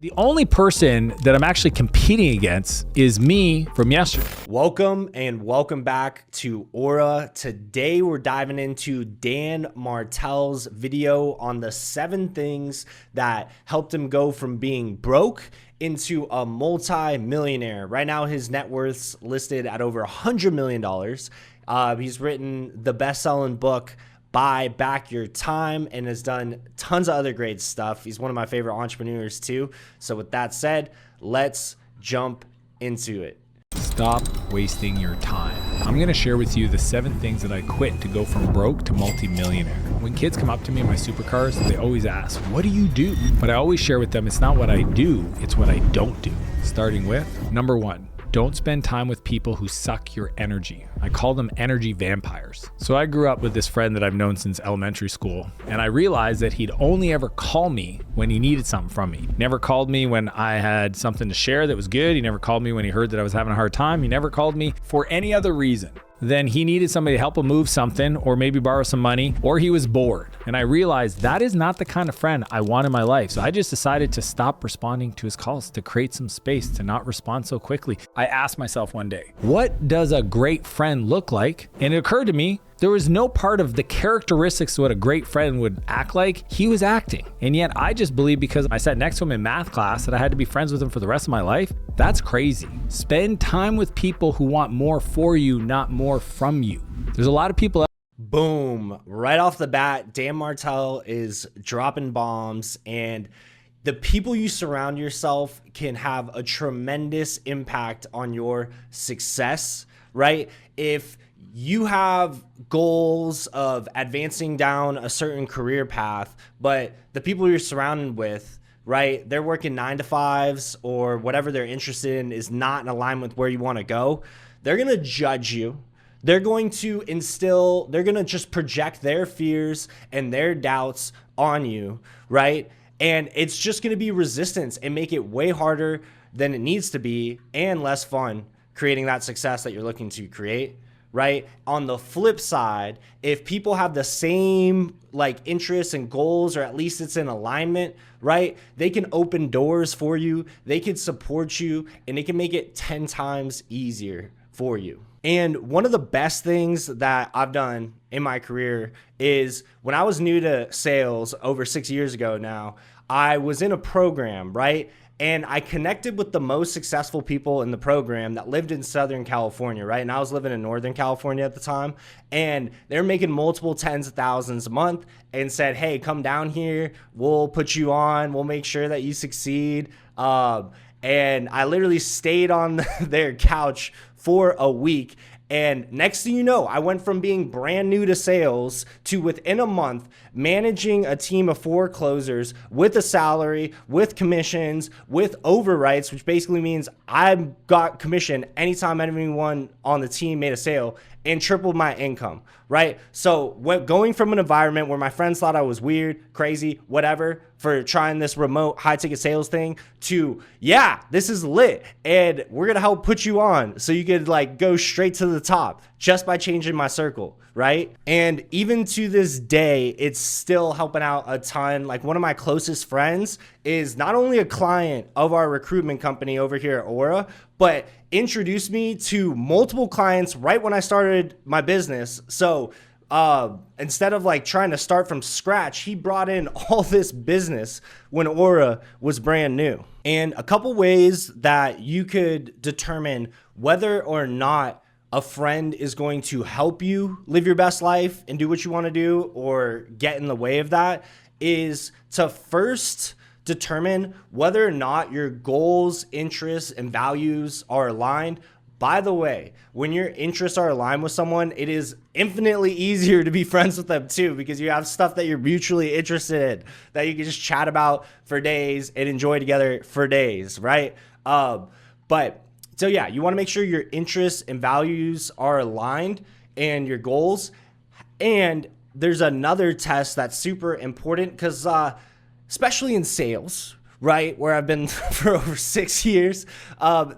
The only person that I'm actually competing against is me from yesterday. Welcome and welcome back to Aura. Today we're diving into Dan Martell's video on the 7 things that helped him go from being broke into a multi-millionaire. Right now his net worth's listed at over $100 million. He's written the best-selling book Buy Back Your Time and has done tons of other great stuff. He's one of my favorite entrepreneurs too. So with that said, let's jump into it. Stop wasting your time. I'm going to share with you the 7 things that I quit to go from broke to multi-millionaire. When kids come up to me in my supercars, they always ask, what do you do? But I always share with them, it's not what I do, it's what I don't do. Starting with number 1. Don't spend time with people who suck your energy. I call them energy vampires. So I grew up with this friend that I've known since elementary school, and I realized that he'd only ever call me when he needed something from me. Never called me when I had something to share that was good. He never called me when he heard that I was having a hard time. He never called me for any other reason than he needed somebody to help him move something or maybe borrow some money, or he was bored. And I realized that is not the kind of friend I want in my life. So I just decided to stop responding to his calls, to create some space, to not respond so quickly. I asked myself one day, what does a great friend look like? And it occurred to me, there was no part of the characteristics of what a great friend would act like he was acting. And yet I just believe because I sat next to him in math class that I had to be friends with him for the rest of my life. That's crazy. Spend time with people who want more for you, not more from you. There's a lot of people. Boom. Right off the bat, Dan Martell is dropping bombs, and the people you surround yourself can have a tremendous impact on your success, right? If you have goals of advancing down a certain career path, but the people you're surrounded with, right, they're working 9-to-5s or whatever they're interested in is not in alignment with where you want to go, they're going to judge you. They're going to they're going to just project their fears and their doubts on you, right? And it's just going to be resistance and make it way harder than it needs to be and less fun creating that success that you're looking to create. Right? On the flip side, if people have the same interests and goals, or at least it's in alignment, right? They can open doors for you, they can support you, and they can make it 10 times easier for you. And one of the best things that I've done in my career is when I was new to sales over 6 years ago now, I was in a program, right? And I connected with the most successful people in the program that lived in Southern California, right? And I was living in Northern California at the time. And they're making multiple tens of thousands a month and said, hey, come down here. We'll put you on. We'll make sure that you succeed. And I literally stayed on their couch for a week. And next thing you know, I went from being brand new to sales to within a month managing a team of 4 closers with a salary, with commissions, with overrights, which basically means I got commission anytime anyone on the team made a sale, and tripled my income, right? So going from an environment where my friends thought I was weird, crazy, whatever, for trying this remote high ticket sales thing to, yeah, this is lit and we're going to help put you on so you could go straight to the top just by changing my circle, right? And even to this day, it's still helping out a ton. One of my closest friends is not only a client of our recruitment company over here at Aura, but introduced me to multiple clients right when I started my business. So instead of trying to start from scratch, he brought in all this business when Aura was brand new. And a couple ways that you could determine whether or not a friend is going to help you live your best life and do what you want to do or get in the way of that is to first determine whether or not your goals, interests, and values are aligned. By the way, when your interests are aligned with someone, it is infinitely easier to be friends with them too, because you have stuff that you're mutually interested in that you can just chat about for days and enjoy together for days, right? So yeah, you want to make sure your interests and values are aligned and your goals. And there's another test that's super important because especially in sales, right, where I've been for over 6 years,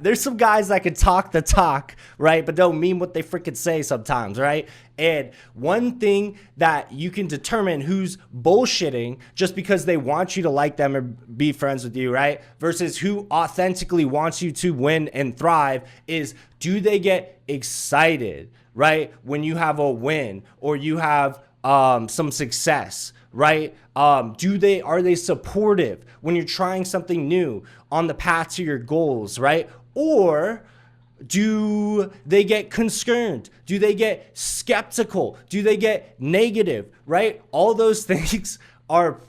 there's some guys that can talk the talk, right, but don't mean what they freaking say sometimes, right? And one thing that you can determine who's bullshitting just because they want you to like them or be friends with you, right, versus who authentically wants you to win and thrive is, do they get excited, right, when you have a win or you have some success, right? Are they supportive when you're trying something new on the path to your goals, right? Or do they get concerned? Do they get skeptical? Do they get negative, right? All those things are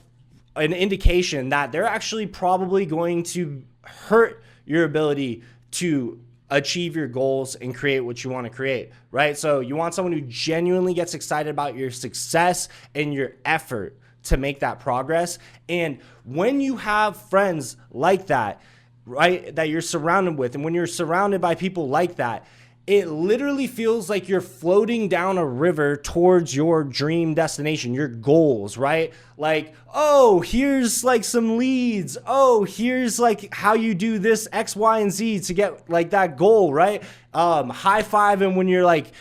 an indication that they're actually probably going to hurt your ability to achieve your goals and create what you want to create, right? So you want someone who genuinely gets excited about your success and your effort to make that progress. And when you have friends like that, right, that you're surrounded with, and when you're surrounded by people like that, it literally feels like you're floating down a river towards your dream destination, your goals, right? Like, oh, here's like some leads. Oh, here's like how you do this X, Y, and Z to get like that goal, right? High fiving when you're like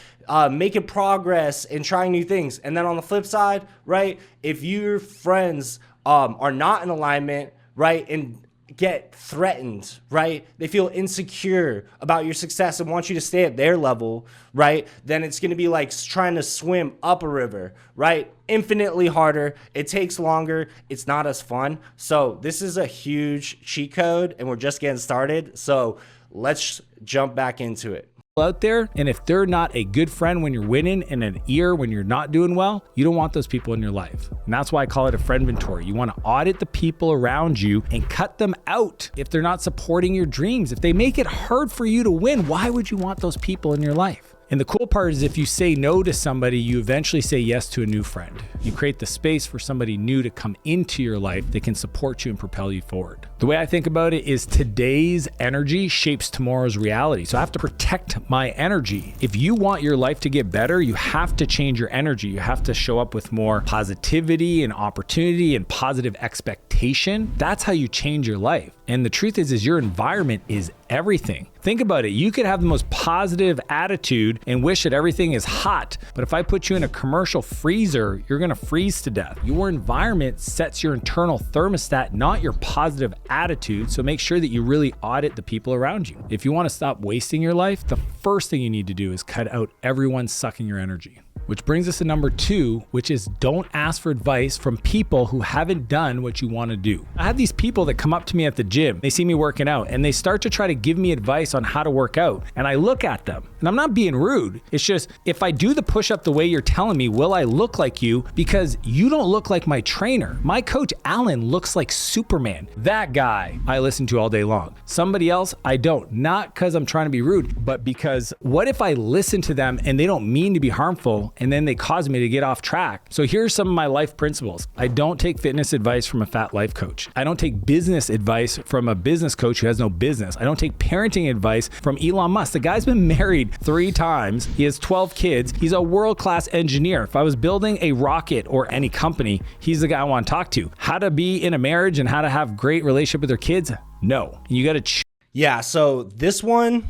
making progress and trying new things. And then on the flip side, right, if your friends are not in alignment, right, and get threatened, right? They feel insecure about your success and want you to stay at their level, right? Then it's going to be like trying to swim up a river, right? Infinitely harder. It takes longer. It's not as fun. So this is a huge cheat code and we're just getting started. So let's jump back into it. Out there, and if they're not a good friend when you're winning and an ear when you're not doing well, you don't want those people in your life. And that's why I call it a friend inventory. You want to audit the people around you and cut them out if they're not supporting your dreams. If they make it hard for you to win, why would you want those people in your life? And the cool part is if you say no to somebody, you eventually say yes to a new friend. You create the space for somebody new to come into your life that can support you and propel you forward. The way I think about it is today's energy shapes tomorrow's reality. So I have to protect my energy. If you want your life to get better, you have to change your energy. You have to show up with more positivity and opportunity and positive expectation. That's how you change your life. And the truth is your environment is everything. Think about it. You could have the most positive attitude and wish that everything is hot. But if I put you in a commercial freezer, you're going to freeze to death. Your environment sets your internal thermostat, not your positive attitude. So make sure that you really audit the people around you. If you want to stop wasting your life, the first thing you need to do is cut out everyone sucking your energy. Which brings us to number 2, which is don't ask for advice from people who haven't done what you want to do. I have these people that come up to me at the gym. They see me working out and they start to try to give me advice on how to work out. And I look at them and I'm not being rude. It's just, if I do the push-up the way you're telling me, will I look like you? Because you don't look like my trainer. My coach, Alan, looks like Superman. That guy I listen to all day long. Somebody else, I don't. Not because I'm trying to be rude, but because what if I listen to them and they don't mean to be harmful and then they cause me to get off track? So here's some of my life principles. I don't take fitness advice from a fat life coach. I don't take business advice from a business coach who has no business. I don't take parenting advice from Elon Musk. The guy's been married 3 times. He has 12 kids. He's a world-class engineer. If I was building a rocket or any company, he's the guy I want to talk to. How to be in a marriage and how to have great relationship with their kids? No. You got to Yeah, so this one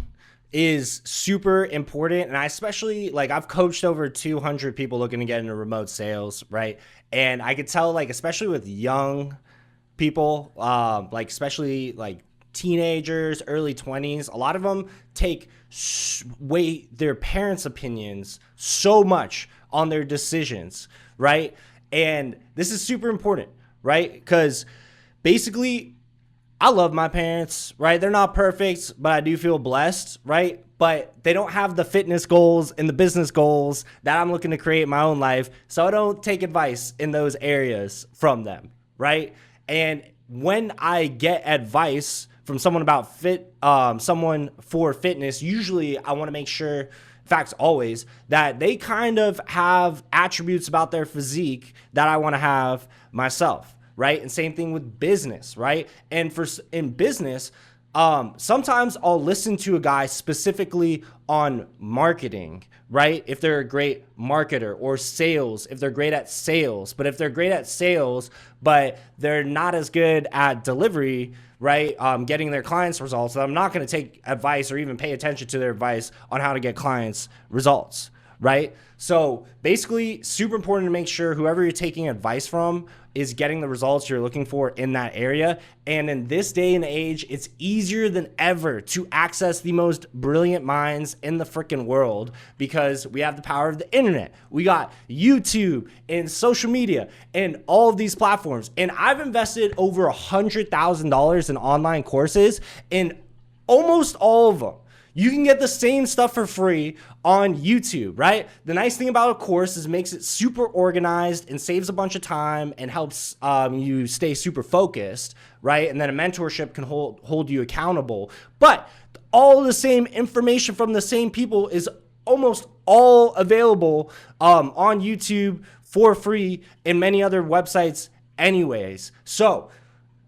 is super important. And I especially, like, I've coached over 200 people looking to get into remote sales, right? And I could tell, like, especially with young people, like, especially like teenagers, early 20s, a lot of them weigh their parents' opinions so much on their decisions, right? And this is super important, right? Because basically, I love my parents, right? They're not perfect, but I do feel blessed, right? But they don't have the fitness goals and the business goals that I'm looking to create in my own life. So I don't take advice in those areas from them, right? And when I get advice from someone about someone for fitness, usually I want to make sure, in fact, always, that they kind of have attributes about their physique that I want to have myself. Right? And same thing with business, right? And in business, Sometimes I'll listen to a guy specifically on marketing, right? If they're a great marketer, or sales, if they're great at sales. But if they're great at sales, but they're not as good at delivery, right? Getting their clients results, I'm not going to take advice or even pay attention to their advice on how to get clients results, right? So basically, super important to make sure whoever you're taking advice from is getting the results you're looking for in that area. And in this day and age, it's easier than ever to access the most brilliant minds in the freaking world, because we have the power of the internet. We got YouTube and social media and all of these platforms. And I've invested over $100,000 in online courses, and almost all of them, you can get the same stuff for free on YouTube, right? The nice thing about a course is it makes it super organized and saves a bunch of time and helps you stay super focused, right? And then a mentorship can hold you accountable. But all the same information from the same people is almost all available on YouTube for free and many other websites anyways. So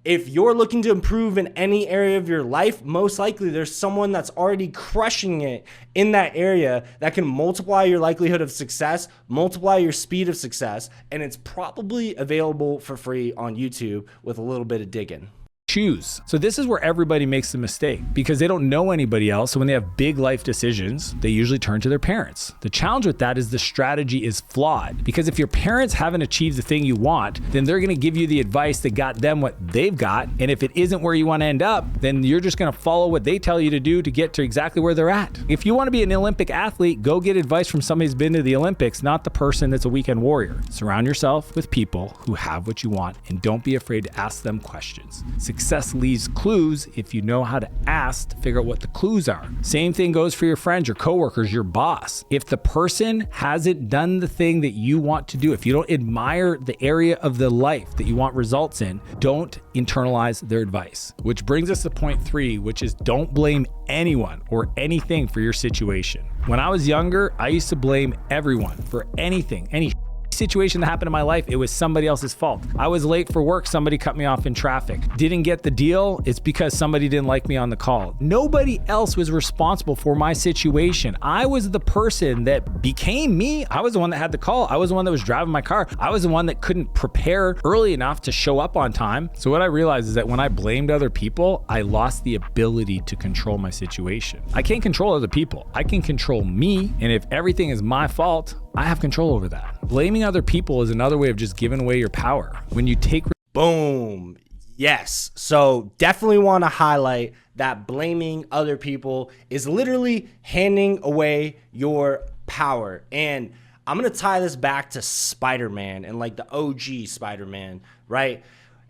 if you're looking to improve in any area of your life, most likely there's someone that's already crushing it in that area that can multiply your likelihood of success, multiply your speed of success, and it's probably available for free on YouTube with a little bit of digging. Choose. So this is where everybody makes the mistake, because they don't know anybody else. So when they have big life decisions, they usually turn to their parents. The challenge with that is the strategy is flawed, because if your parents haven't achieved the thing you want, then they're going to give you the advice that got them what they've got. And if it isn't where you want to end up, then you're just going to follow what they tell you to do to get to exactly where they're at. If you want to be an Olympic athlete, go get advice from somebody who's been to the Olympics, not the person that's a weekend warrior. Surround yourself with people who have what you want, and don't be afraid to ask them questions. Success leaves clues if you know how to ask to figure out what the clues are. Same thing goes for your friends, your coworkers, your boss. If the person hasn't done the thing that you want to do, if you don't admire the area of the life that you want results in, don't internalize their advice. Which brings us to point 3, which is don't blame anyone or anything for your situation. When I was younger, I used to blame everyone for anything, any situation that happened in my life. It was somebody else's fault. I was late for work, somebody cut me off in traffic. Didn't get the deal, it's because somebody didn't like me on the call. Nobody else was responsible for my situation. I was the person that became me. I was the one that had the call. I was the one that was driving my car. I was the one that couldn't prepare early enough to show up on time. So what I realized is that when I blamed other people, I lost the ability to control my situation. I can't control other people. I can control me. And if everything is my fault, I have control over that. Blaming other people is another way of just giving away your power. When you take... Boom. Yes. So definitely want to highlight that blaming other people is literally handing away your power. And I'm going to tie this back to Spider-Man and like the OG Spider-Man, right?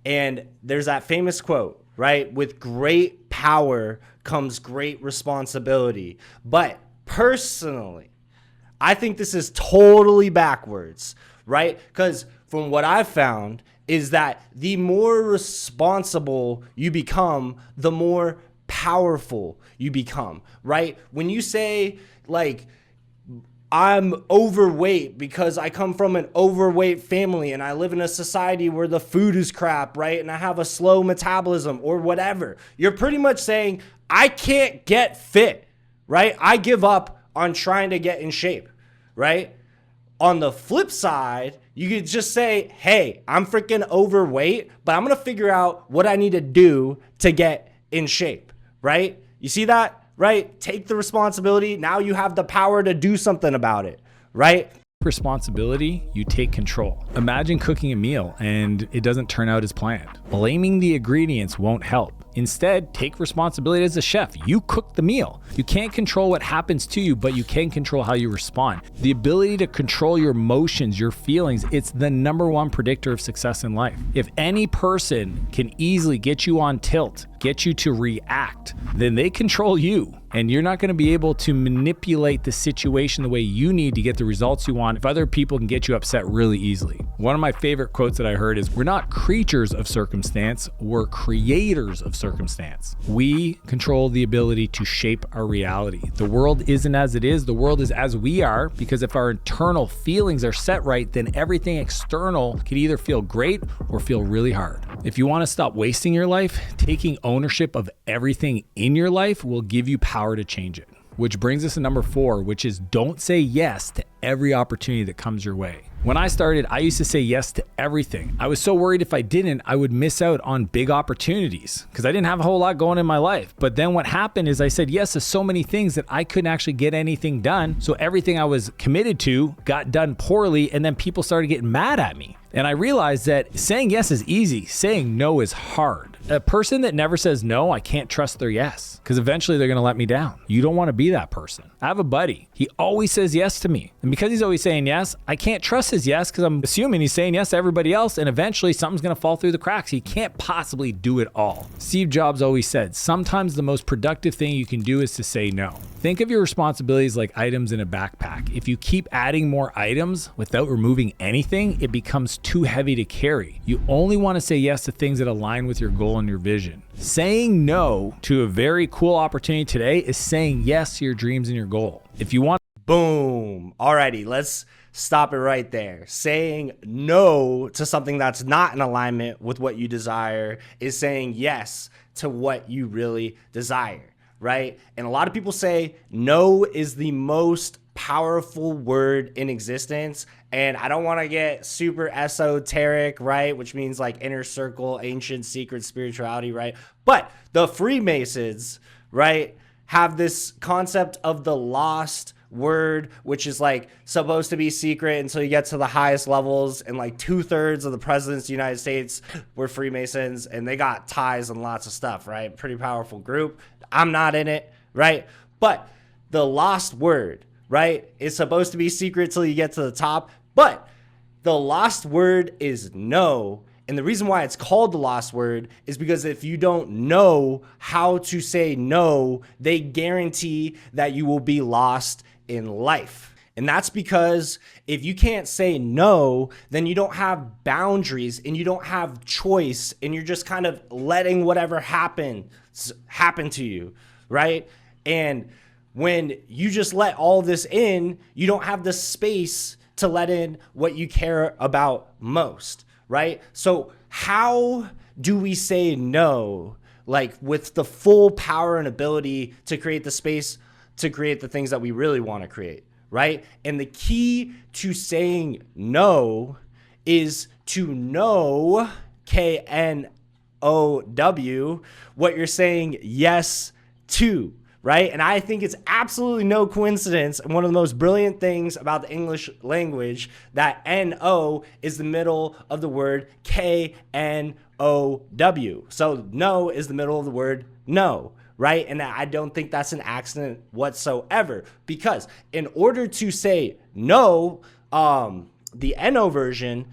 And there's that famous quote, right? With great power comes great responsibility. But personally, I think this is totally backwards, right? Because from what I've found is that the more responsible you become, the more powerful you become, right? When you say like, I'm overweight because I come from an overweight family and I live in a society where the food is crap, right? And I have a slow metabolism or whatever. You're pretty much saying, I can't get fit, right? I give up on trying to get in shape, right? On the flip side, you could just say, hey, I'm freaking overweight, but I'm going to figure out what I need to do to get in shape, right? You see that, right? Take the responsibility. Now you have the power to do something about it, right? Responsibility, you take control. Imagine cooking a meal and it doesn't turn out as planned. Blaming the ingredients won't help. Instead, take responsibility as a chef. You cook the meal. You can't control what happens to you, but you can control how you respond. The ability to control your emotions, your feelings, it's the #1 predictor of success in life. If any person can easily get you on tilt, get you to react, then they control you. And you're not going to be able to manipulate the situation the way you need to get the results you want if other people can get you upset really easily. One of my favorite quotes that I heard is, we're not creatures of circumstance, we're creators of circumstance. We control the ability to shape our reality. The world isn't as it is, the world is as we are, because if our internal feelings are set right, then everything external can either feel great or feel really hard. If you want to stop wasting your life, taking ownership of everything in your life will give you power to change it. Which brings us to number 4, which is don't say yes to every opportunity that comes your way. When I started, I used to say yes to everything. I was so worried if I didn't, I would miss out on big opportunities because I didn't have a whole lot going in my life. But then what happened is I said yes to so many things that I couldn't actually get anything done. So everything I was committed to got done poorly, and then people started getting mad at me. And I realized that saying yes is easy, saying no is hard. A person that never says no, I can't trust their yes, because eventually they're gonna let me down. You don't wanna be that person. I have a buddy, he always says yes to me. And because he's always saying yes, I can't trust his yes because I'm assuming he's saying yes to everybody else, and eventually something's gonna fall through the cracks. He can't possibly do it all. Steve Jobs always said, sometimes the most productive thing you can do is to say no. Think of your responsibilities like items in a backpack. If you keep adding more items without removing anything, it becomes too heavy to carry. You only want to say yes to things that align with your goal and your vision. Saying no to a very cool opportunity today is saying yes to your dreams and your goal. If you want... Boom. Alrighty, let's stop it right there. Saying no to something that's not in alignment with what you desire is saying yes to what you really desire. Right? And a lot of people say no is the most powerful word in existence. And I don't want to get super esoteric, right? Which means like inner circle, ancient secret spirituality, right? But the Freemasons, right, have this concept of the lost word, which is like supposed to be secret until you get to the highest levels. And like 2/3 of the presidents of the United States were Freemasons, and they got ties and lots of stuff, right? Pretty powerful group. I'm not in it, right? But the lost word, right, is supposed to be secret till you get to the top. But the lost word is no. And the reason why it's called the lost word is because if you don't know how to say no, they guarantee that you will be lost in life. And that's because if you can't say no, then you don't have boundaries and you don't have choice, and you're just kind of letting whatever happen to you, right? And when you just let all this in, you don't have the space to let in what you care about most, right? So how do we say no, like with the full power and ability to create the space to create the things that we really want to create, right? And the key to saying no is to know, K-N-O-W, what you're saying yes to, right? And I think it's absolutely no coincidence, and one of the most brilliant things about the English language, that N-O is the middle of the word K-N-O-W. So no is the middle of the word no, right? And I don't think that's an accident whatsoever, because in order to say no, the N-O version,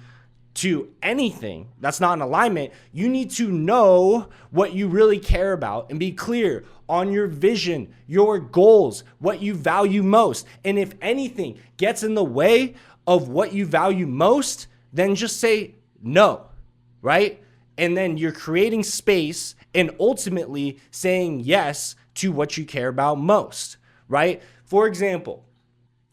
to anything that's not in alignment, you need to know what you really care about and be clear on your vision, your goals, what you value most. And if anything gets in the way of what you value most, then just say no, right? And then you're creating space and ultimately saying yes to what you care about most, right? For example,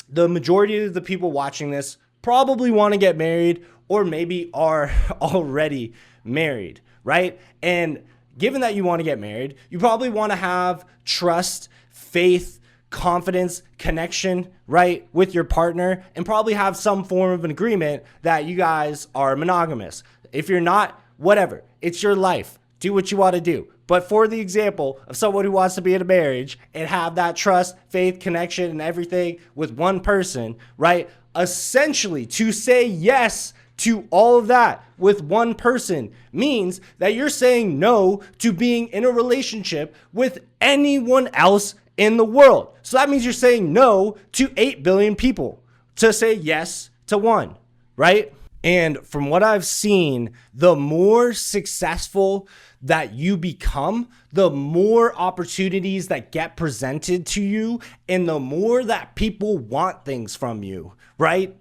the majority of the people watching this probably want to get married, or maybe are already married, right? And given that you want to get married, you probably want to have trust, faith, confidence, connection, right, with your partner, and probably have some form of an agreement that you guys are monogamous. If you're not, whatever, it's your life. Do what you want to do. But for the example of someone who wants to be in a marriage and have that trust, faith, connection, and everything with one person, right? Essentially, to say yes to all of that with one person means that you're saying no to being in a relationship with anyone else in the world. So that means you're saying no to 8 billion people to say yes to one, right? And from what I've seen, the more successful that you become, the more opportunities that get presented to you, and the more that people want things from you, right?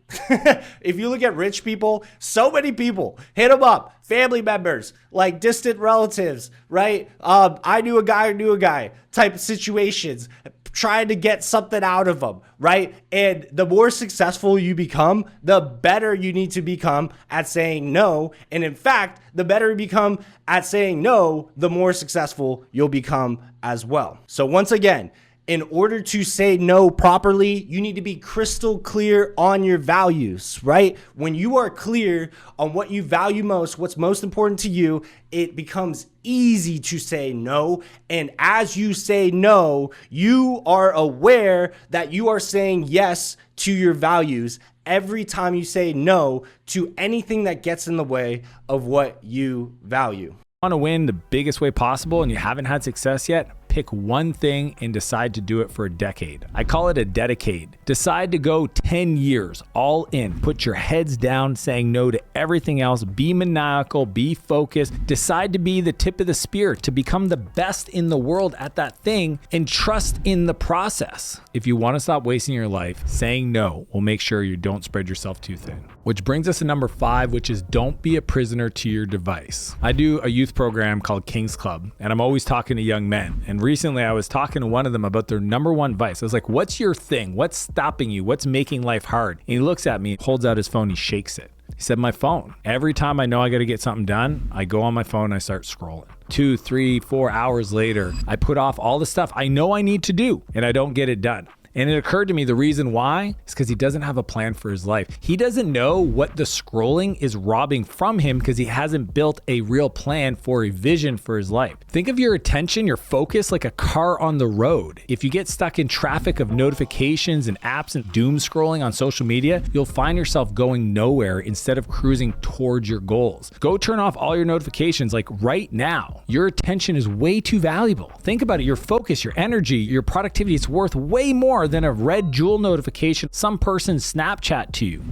If you look at rich people, so many people hit them up, family members, like distant relatives, right? I knew a guy who knew a guy type of situations, trying to get something out of them, right? And the more successful you become, the better you need to become at saying no. And in fact, the better you become at saying no, the more successful you'll become as well. So once again, in order to say no properly, you need to be crystal clear on your values, right? When you are clear on what you value most, what's most important to you, it becomes easy to say no. And as you say no, you are aware that you are saying yes to your values every time you say no to anything that gets in the way of what you value. Want to win the biggest way possible and you haven't had success yet? Pick one thing and decide to do it for a decade. I call it a dedicate. Decide to go 10 years all in. Put your heads down, saying no to everything else. Be maniacal, be focused. Decide to be the tip of the spear, to become the best in the world at that thing, and trust in the process. If you want to stop wasting your life, saying no will make sure you don't spread yourself too thin. Which brings us to number 5, which is don't be a prisoner to your device. I do a youth program called King's Club, and I'm always talking to young men. And recently I was talking to one of them about their number one vice. I was like, what's your thing? What's stopping you? What's making life hard? And he looks at me, holds out his phone, he shakes it. He said, my phone. Every time I know I got to get something done, I go on my phone and I start scrolling. 2, 3, 4 hours later, I put off all the stuff I know I need to do and I don't get it done. And it occurred to me the reason why is because he doesn't have a plan for his life. He doesn't know what the scrolling is robbing from him because he hasn't built a real plan for a vision for his life. Think of your attention, your focus like a car on the road. If you get stuck in traffic of notifications and apps and doom scrolling on social media, you'll find yourself going nowhere instead of cruising towards your goals. Go turn off all your notifications like right now. Your attention is way too valuable. Think about it. Your focus, your energy, your productivity is worth way more than a red jewel notification some person Snapchat to you.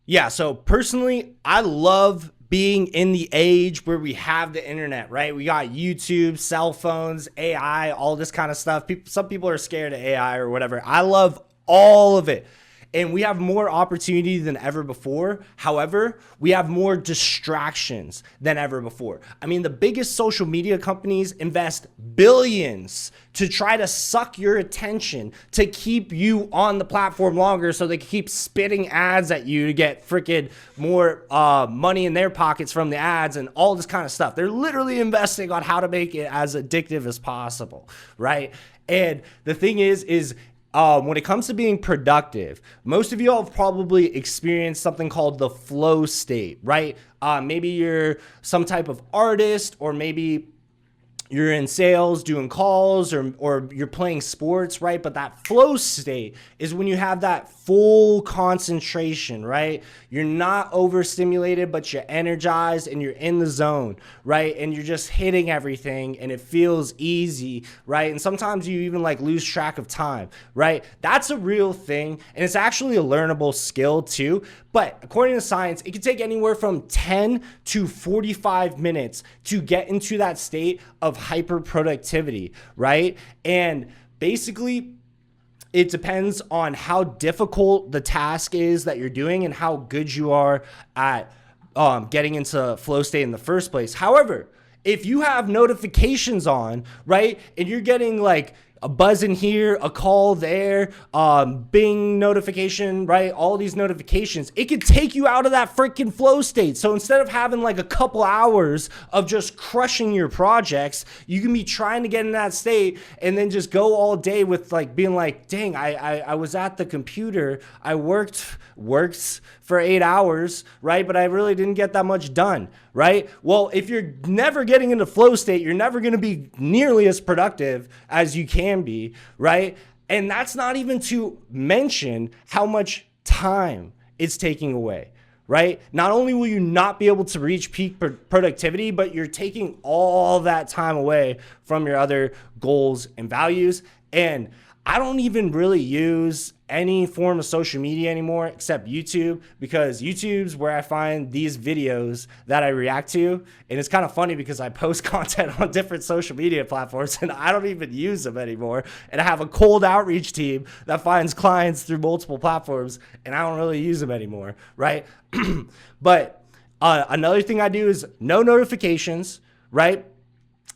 Yeah, so personally, I love being in the age where we have the internet, right? We got YouTube, cell phones, AI, all this kind of stuff. Some people are scared of AI or whatever. I love all of it. And we have more opportunity than ever before. However, we have more distractions than ever before. I mean, the biggest social media companies invest billions to try to suck your attention to keep you on the platform longer so they can keep spitting ads at you to get freaking more money in their pockets from the ads and all this kind of stuff. They're literally investing on how to make it as addictive as possible, right? And the thing is when it comes to being productive, most of you all have probably experienced something called the flow state, right? Maybe you're some type of artist, or maybe you're in sales doing calls, or you're playing sports, right? But that flow state is when you have that full concentration, right? You're not overstimulated, but you're energized and you're in the zone, right? And you're just hitting everything and it feels easy, right? And sometimes you even like lose track of time, right? That's a real thing. And it's actually a learnable skill too. But according to science, it can take anywhere from 10 to 45 minutes to get into that state of hyper productivity, right? And basically, it depends on how difficult the task is that you're doing and how good you are at getting into flow state in the first place. However, if you have notifications on, right, and you're getting like a buzz in here, a call there, Bing notification, right? All these notifications, it could take you out of that freaking flow state. So instead of having like a couple hours of just crushing your projects, you can be trying to get in that state and then just go all day with like being like, dang, I was at the computer, I worked for 8 hours, right? But I really didn't get that much done, right? Well, if you're never getting into flow state, you're never going to be nearly as productive as you can be, right? And that's not even to mention how much time it's taking away, right? Not only will you not be able to reach peak productivity, but you're taking all that time away from your other goals and values. And I don't even really use any form of social media anymore except YouTube, because YouTube's where I find these videos that I react to. And it's kind of funny because I post content on different social media platforms and I don't even use them anymore. And I have a cold outreach team that finds clients through multiple platforms and I don't really use them anymore, right? But another thing I do is no notifications, right?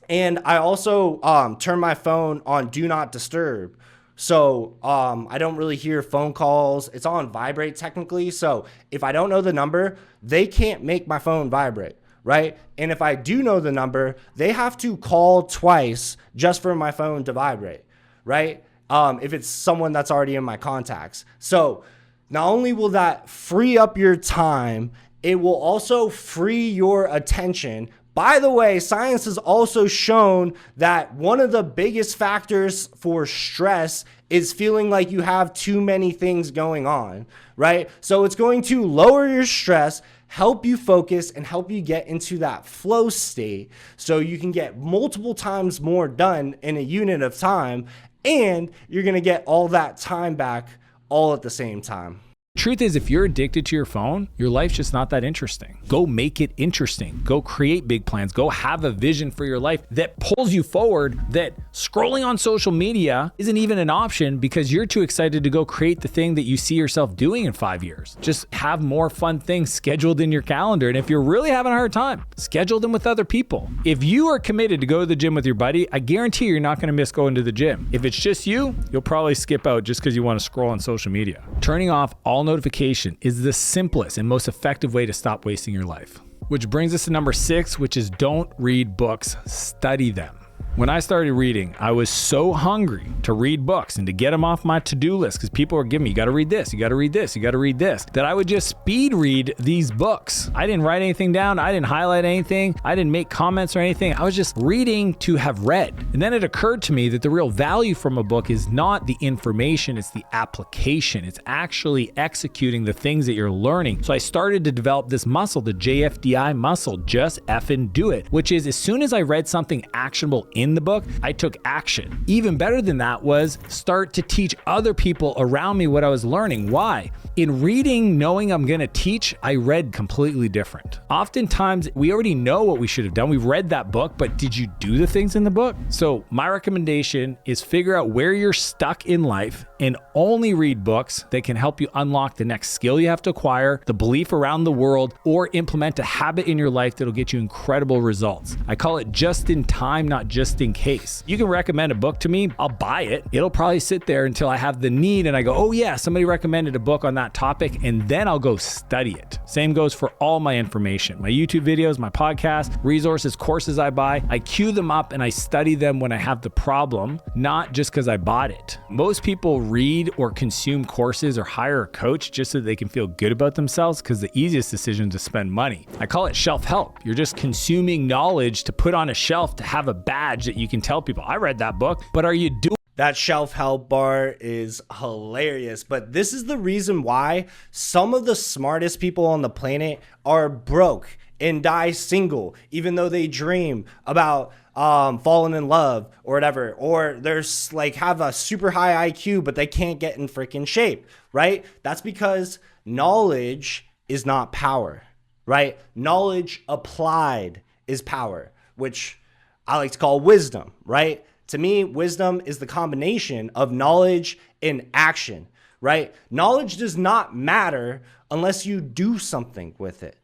And I also turn my phone on do not disturb. So I don't really hear phone calls. It's on vibrate technically. So if I don't know the number, they can't make my phone vibrate, right? And if I do know the number, they have to call twice just for my phone to vibrate, right? If it's someone that's already in my contacts. So not only will that free up your time, it will also free your attention. By the way, science has also shown that one of the biggest factors for stress is feeling like you have too many things going on, right? So it's going to lower your stress, help you focus, and help you get into that flow state so you can get multiple times more done in a unit of time, and you're going to get all that time back all at the same time. Truth is, if you're addicted to your phone, your life's just not that interesting. Go make it interesting. Go create big plans. Go have a vision for your life that pulls you forward, that scrolling on social media isn't even an option because you're too excited to go create the thing that you see yourself doing in 5 years. Just have more fun things scheduled in your calendar. And if you're really having a hard time, schedule them with other people. If you are committed to go to the gym with your buddy, I guarantee you're not going to miss going to the gym. If it's just you, you'll probably skip out just because you want to scroll on social media. Turning off all notification is the simplest and most effective way to stop wasting your life. Which brings us to number 6, which is don't read books, study them. When I started reading, I was so hungry to read books and to get them off my to-do list because people were giving me, you got to read this, you got to read this, you got to read this, that I would just speed read these books. I didn't write anything down. I didn't highlight anything. I didn't make comments or anything. I was just reading to have read. And then it occurred to me that the real value from a book is not the information, it's the application. It's actually executing the things that you're learning. So I started to develop this muscle, the JFDI muscle, just effing do it, which is as soon as I read something actionable in the book, I took action. Even better than that was start to teach other people around me what I was learning. Why? In reading, knowing I'm going to teach, I read completely different. Oftentimes, we already know what we should have done. We've read that book, but did you do the things in the book? So my recommendation is figure out where you're stuck in life and only read books that can help you unlock the next skill you have to acquire, the belief around the world, or implement a habit in your life that'll get you incredible results. I call it just in time, not just in case. You can recommend a book to me, I'll buy it. It'll probably sit there until I have the need and I go, oh yeah, somebody recommended a book on that topic, and then I'll go study it. Same goes for all my information, my YouTube videos, my podcasts, resources, courses I buy. I queue them up and I study them when I have the problem, not just because I bought it. Most people read or consume courses or hire a coach just so they can feel good about themselves because the easiest decision is to spend money. I call it shelf help. You're just consuming knowledge to put on a shelf to have a badge that you can tell people, I read that book, but are you doing? That shelf help bar is hilarious, but this is the reason why some of the smartest people on the planet are broke and die single, even though they dream about falling in love or whatever, or there's like have a super high IQ, but they can't get in freaking shape, right? That's because knowledge is not power, right? Knowledge applied is power, which I like to call wisdom, right? To me, wisdom is the combination of knowledge and action, right? Knowledge does not matter unless you do something with it,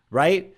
right?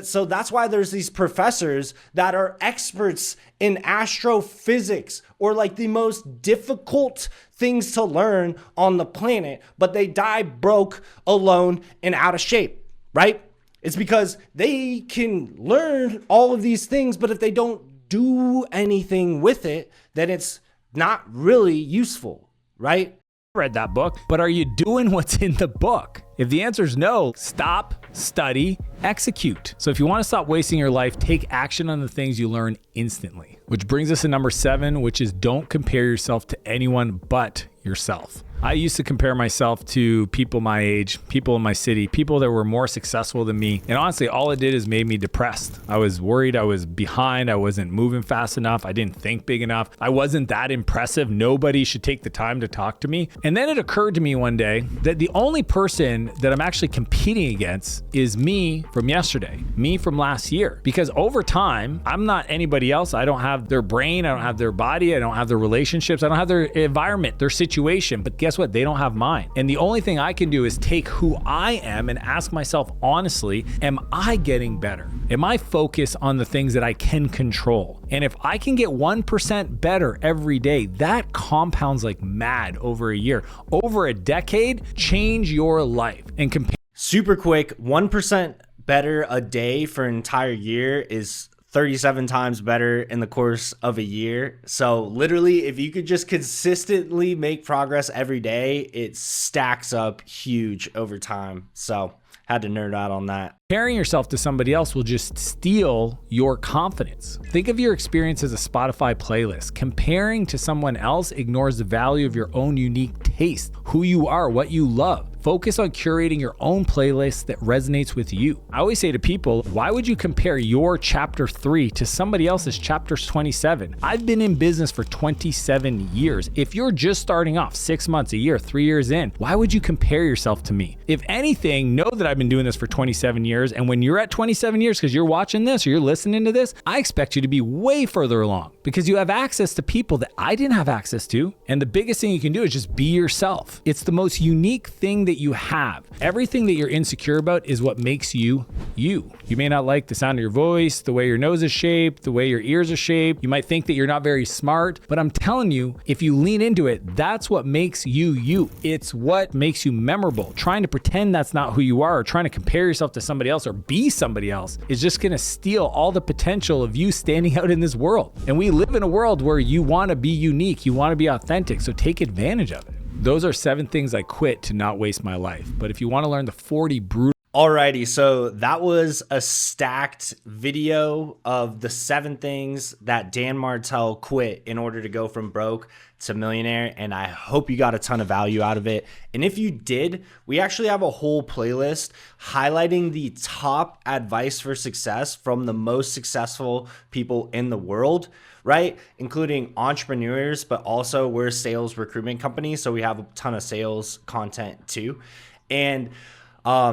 So that's why there's these professors that are experts in astrophysics or like the most difficult things to learn on the planet, but they die broke, alone, and out of shape, right? It's because they can learn all of these things, but if they don't do anything with it, then it's not really useful, right? Read that book, but are you doing what's in the book? If the answer is no, stop, study, execute. So if you want to stop wasting your life, take action on the things you learn instantly. Which brings us to number 7, which is don't compare yourself to anyone but yourself. I used to compare myself to people my age, people in my city, people that were more successful than me. And honestly, all it did is made me depressed. I was worried, I was behind, I wasn't moving fast enough, I didn't think big enough, I wasn't that impressive, nobody should take the time to talk to me. And then it occurred to me one day that the only person that I'm actually competing against is me from yesterday, me from last year. Because over time, I'm not anybody else. I don't have their brain, I don't have their body, I don't have their relationships, I don't have their environment, their situation. But guess what? They don't have mine. And the only thing I can do is take who I am and ask myself honestly, am I getting better? Am I focused on the things that I can control? And if I can get 1% better every day, that compounds like mad over a year, over a decade. Change your life and compare. Super quick, 1% better a day for an entire year is 37 times better in the course of a year. So literally, if you could just consistently make progress every day, it stacks up huge over time. So had to nerd out on that. Comparing yourself to somebody else will just steal your confidence. Think of your experience as a Spotify playlist. Comparing to someone else ignores the value of your own unique taste, who you are, what you love. Focus on curating your own playlist that resonates with you. I always say to people, why would you compare your chapter 3 to somebody else's chapter 27? I've been in business for 27 years. If you're just starting off 6 months, a year, 3 years in, why would you compare yourself to me? If anything, know that I've been doing this for 27 years. And when you're at 27 years, because you're watching this or you're listening to this, I expect you to be way further along because you have access to people that I didn't have access to. And the biggest thing you can do is just be yourself. It's the most unique thing that you have. Everything that you're insecure about is what makes you you. You may not like the sound of your voice, the way your nose is shaped, the way your ears are shaped. You might think that you're not very smart, but I'm telling you, if you lean into it, that's what makes you you. It's what makes you memorable. Trying to pretend that's not who you are or trying to compare yourself to somebody else or be somebody else is just going to steal all the potential of you standing out in this world. And we live in a world where you want to be unique, you want to be authentic, so take advantage of it. Those are 7 things I quit to not waste my life. But if you want to learn the 40 brutal. Alrighty, so that was a stacked video of the 7 things that Dan Martell quit in order to go from broke to millionaire, and I hope you got a ton of value out of it. And if you did, we actually have a whole playlist highlighting the top advice for success from the most successful people in the world, right? Including entrepreneurs, but also we're a sales recruitment company, so we have a ton of sales content too. And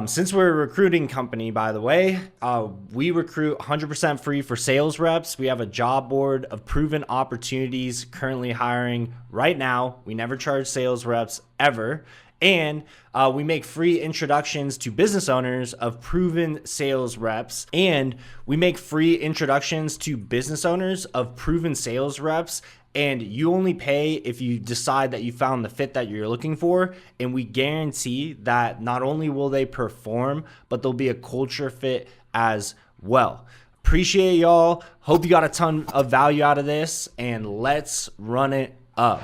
since we're a recruiting company, by the way, we recruit 100% free for sales reps. We have a job board of proven opportunities currently hiring right now. We never charge sales reps ever. And we make free introductions to business owners of proven sales reps. And we make free introductions to business owners of proven sales reps. And you only pay if you decide that you found the fit that you're looking for. And we guarantee that not only will they perform, but there'll be a culture fit as well. Appreciate y'all. Hope you got a ton of value out of this. And let's run it up.